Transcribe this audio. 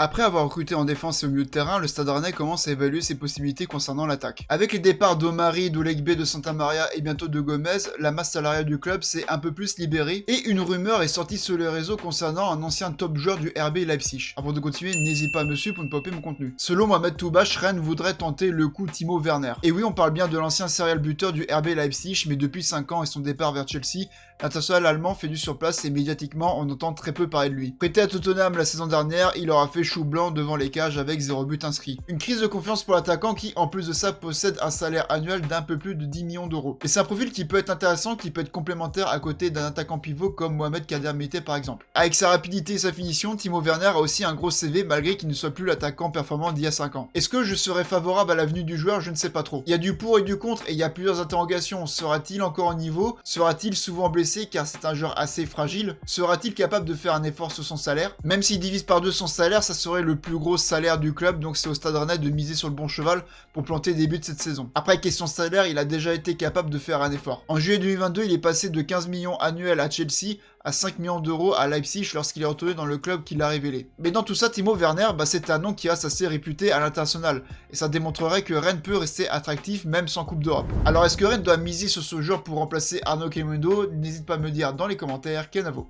Après avoir recruté en défense et au milieu de terrain, le Stade Rennais commence à évaluer ses possibilités concernant l'attaque. Avec les départs d'Omari, d'Olegbe, de Santa Maria et bientôt de Gomez, la masse salariale du club s'est un peu plus libérée et une rumeur est sortie sur les réseaux concernant un ancien top joueur du RB Leipzig. Avant de continuer, n'hésite pas à me suivre pour ne pas louper mon contenu. Selon Mohamed Toubache, Rennes voudrait tenter le coup Timo Werner. Et oui, on parle bien de l'ancien serial buteur du RB Leipzig, mais depuis 5 ans et son départ vers Chelsea, l'international allemand fait du surplace et médiatiquement on entend très peu parler de lui. Prêté à Tottenham la saison dernière, il aura fait chou blanc devant les cages avec 0 but inscrit. Une crise de confiance pour l'attaquant qui, en plus de ça, possède un salaire annuel d'un peu plus de 10 millions d'euros. Et c'est un profil qui peut être intéressant, qui peut être complémentaire à côté d'un attaquant pivot comme Mohamed Kader Mété par exemple. Avec sa rapidité et sa finition, Timo Werner a aussi un gros CV malgré qu'il ne soit plus l'attaquant performant d'il y a 5 ans. Est-ce que je serais favorable à l'avenue du joueur? Je ne sais pas trop. Il y a du pour et du contre et il y a plusieurs interrogations. Sera-t-il encore au niveau? Sera-t-il souvent blessé car c'est un joueur assez fragile? Sera-t-il capable de faire un effort sur son salaire? Même s'il divise par 2 son salaire, ça serait le plus gros salaire du club, donc c'est au Stade Rennais de miser sur le bon cheval pour planter des buts cette saison. Après, question salaire, il a déjà été capable de faire un effort. En juillet 2022, il est passé de 15 millions annuels à Chelsea à 5 millions d'euros à Leipzig lorsqu'il est retourné dans le club qui l'a révélé. Mais dans tout ça, Timo Werner, c'est un nom qui reste assez réputé à l'international, et ça démontrerait que Rennes peut rester attractif même sans Coupe d'Europe. Alors est-ce que Rennes doit miser sur ce joueur pour remplacer Arnaud Kemundo? N'hésite pas à me dire dans les commentaires, Kenavo.